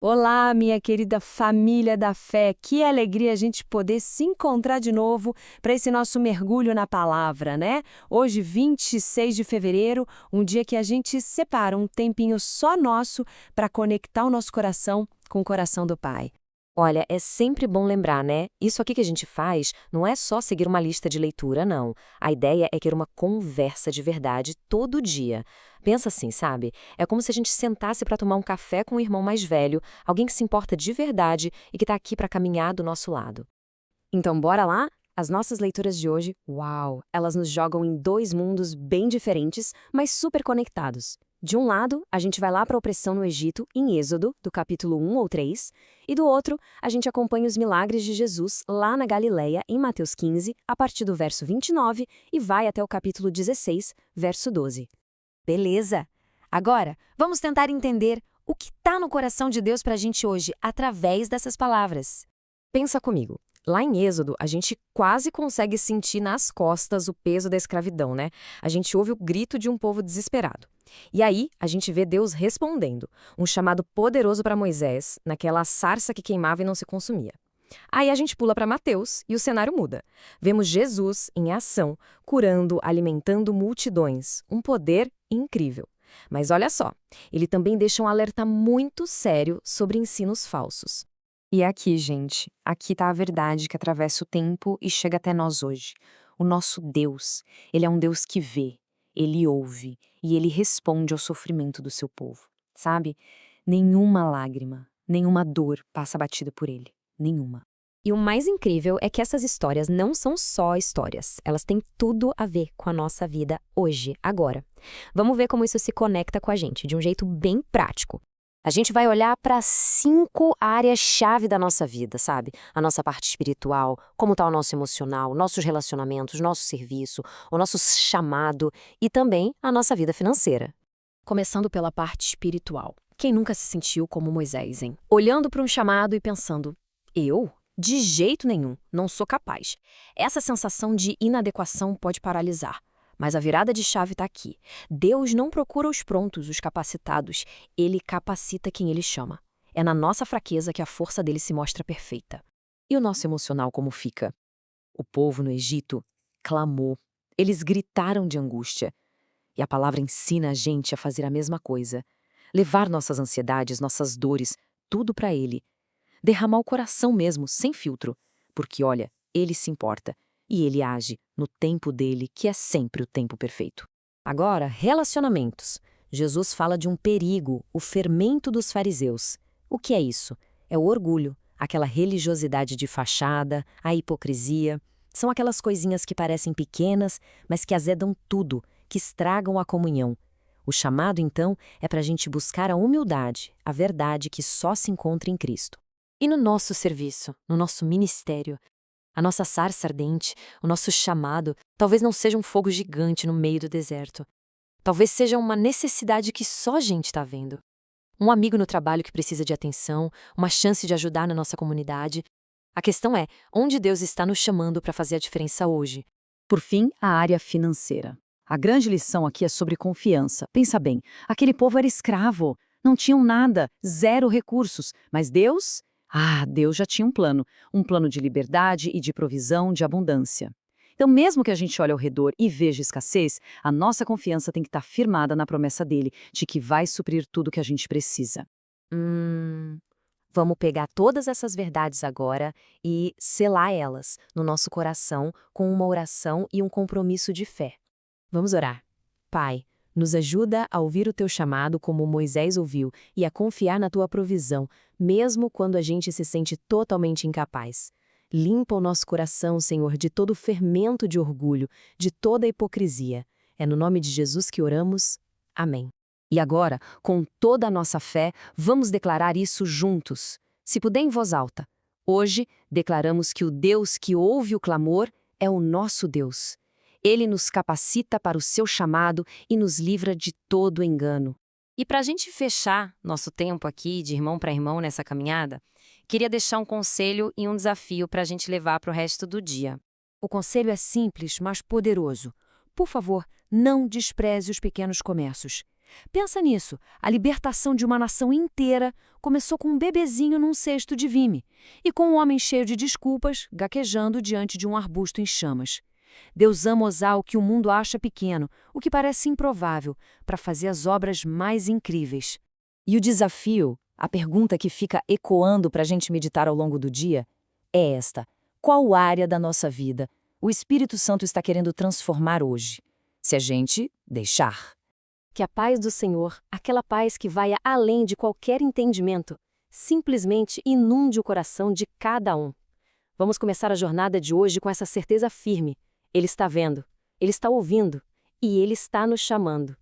Olá, minha querida família da fé. Que alegria a gente poder se encontrar de novo para esse nosso mergulho na palavra, né? Hoje, 26 de fevereiro, um dia que a gente separa um tempinho só nosso para conectar o nosso coração com o coração do Pai. Olha, é sempre bom lembrar, né? Isso aqui que a gente faz não é só seguir uma lista de leitura, não. A ideia é ter uma conversa de verdade todo dia. Pensa assim, sabe? É como se a gente sentasse para tomar um café com um irmão mais velho, alguém que se importa de verdade e que está aqui para caminhar do nosso lado. Então, bora lá? As nossas leituras de hoje, uau, elas nos jogam em dois mundos bem diferentes, mas super conectados. De um lado, a gente vai lá para a opressão no Egito, em Êxodo, do capítulo 1 ou 3, e do outro, a gente acompanha os milagres de Jesus lá na Galileia, em Mateus 15, a partir do verso 29, e vai até o capítulo 16, verso 12. Beleza! Agora, vamos tentar entender o que está no coração de Deus para a gente hoje, através dessas palavras. Pensa comigo. Lá em Êxodo, a gente quase consegue sentir nas costas o peso da escravidão, né? A gente ouve o grito de um povo desesperado. E aí, a gente vê Deus respondendo, um chamado poderoso para Moisés, naquela sarça que queimava e não se consumia. Aí a gente pula para Mateus e o cenário muda. Vemos Jesus em ação, curando, alimentando multidões, um poder incrível. Mas olha só, ele também deixa um alerta muito sério sobre ensinos falsos. E é aqui, gente, aqui está a verdade que atravessa o tempo e chega até nós hoje. O nosso Deus, ele é um Deus que vê, ele ouve e ele responde ao sofrimento do seu povo, sabe? Nenhuma lágrima, nenhuma dor passa batida por ele, nenhuma. E o mais incrível é que essas histórias não são só histórias, elas têm tudo a ver com a nossa vida hoje, agora. Vamos ver como isso se conecta com a gente, de um jeito bem prático. A gente vai olhar para 5 áreas-chave da nossa vida, sabe? A nossa parte espiritual, como está o nosso emocional, nossos relacionamentos, nosso serviço, o nosso chamado e também a nossa vida financeira. Começando pela parte espiritual. Quem nunca se sentiu como Moisés, hein? Olhando para um chamado e pensando, eu? De jeito nenhum, não sou capaz. Essa sensação de inadequação pode paralisar. Mas a virada de chave está aqui. Deus não procura os prontos, os capacitados. Ele capacita quem ele chama. É na nossa fraqueza que a força dele se mostra perfeita. E o nosso emocional como fica? O povo no Egito clamou. Eles gritaram de angústia. E a palavra ensina a gente a fazer a mesma coisa. Levar nossas ansiedades, nossas dores, tudo para ele. Derramar o coração mesmo, sem filtro. Porque, olha, ele se importa. E ele age no tempo dele, que é sempre o tempo perfeito. Agora, relacionamentos. Jesus fala de um perigo, o fermento dos fariseus. O que é isso? É o orgulho, aquela religiosidade de fachada, a hipocrisia. São aquelas coisinhas que parecem pequenas, mas que azedam tudo, que estragam a comunhão. O chamado, então, é para a gente buscar a humildade, a verdade que só se encontra em Cristo. E no nosso serviço, no nosso ministério, a nossa sarça ardente, o nosso chamado, talvez não seja um fogo gigante no meio do deserto. Talvez seja uma necessidade que só a gente está vendo. Um amigo no trabalho que precisa de atenção, uma chance de ajudar na nossa comunidade. A questão é, onde Deus está nos chamando para fazer a diferença hoje? Por fim, a área financeira. A grande lição aqui é sobre confiança. Pensa bem, aquele povo era escravo, não tinham nada, zero recursos, mas Deus? Deus já tinha um plano de liberdade e de provisão, de abundância. Então, mesmo que a gente olhe ao redor e veja escassez, a nossa confiança tem que estar firmada na promessa dele, de que vai suprir tudo que a gente precisa. Vamos pegar todas essas verdades agora e selar elas no nosso coração com uma oração e um compromisso de fé. Vamos orar. Pai, nos ajuda a ouvir o teu chamado como Moisés ouviu e a confiar na tua provisão, mesmo quando a gente se sente totalmente incapaz. Limpa o nosso coração, Senhor, de todo o fermento de orgulho, de toda a hipocrisia. É no nome de Jesus que oramos. Amém. E agora, com toda a nossa fé, vamos declarar isso juntos. Se puder em voz alta. Hoje, declaramos que o Deus que ouve o clamor é o nosso Deus. Ele nos capacita para o seu chamado e nos livra de todo engano. E para a gente fechar nosso tempo aqui de irmão para irmão nessa caminhada, queria deixar um conselho e um desafio para a gente levar para o resto do dia. O conselho é simples, mas poderoso. Por favor, não despreze os pequenos comércios. Pensa nisso, a libertação de uma nação inteira começou com um bebezinho num cesto de vime e com um homem cheio de desculpas, gaguejando diante de um arbusto em chamas. Deus ama usar o que o mundo acha pequeno, o que parece improvável, para fazer as obras mais incríveis. E o desafio, a pergunta que fica ecoando para a gente meditar ao longo do dia, é esta: qual área da nossa vida o Espírito Santo está querendo transformar hoje? Se a gente deixar. Que a paz do Senhor, aquela paz que vai além de qualquer entendimento, simplesmente inunde o coração de cada um. Vamos começar a jornada de hoje com essa certeza firme. Ele está vendo, Ele está ouvindo e Ele está nos chamando.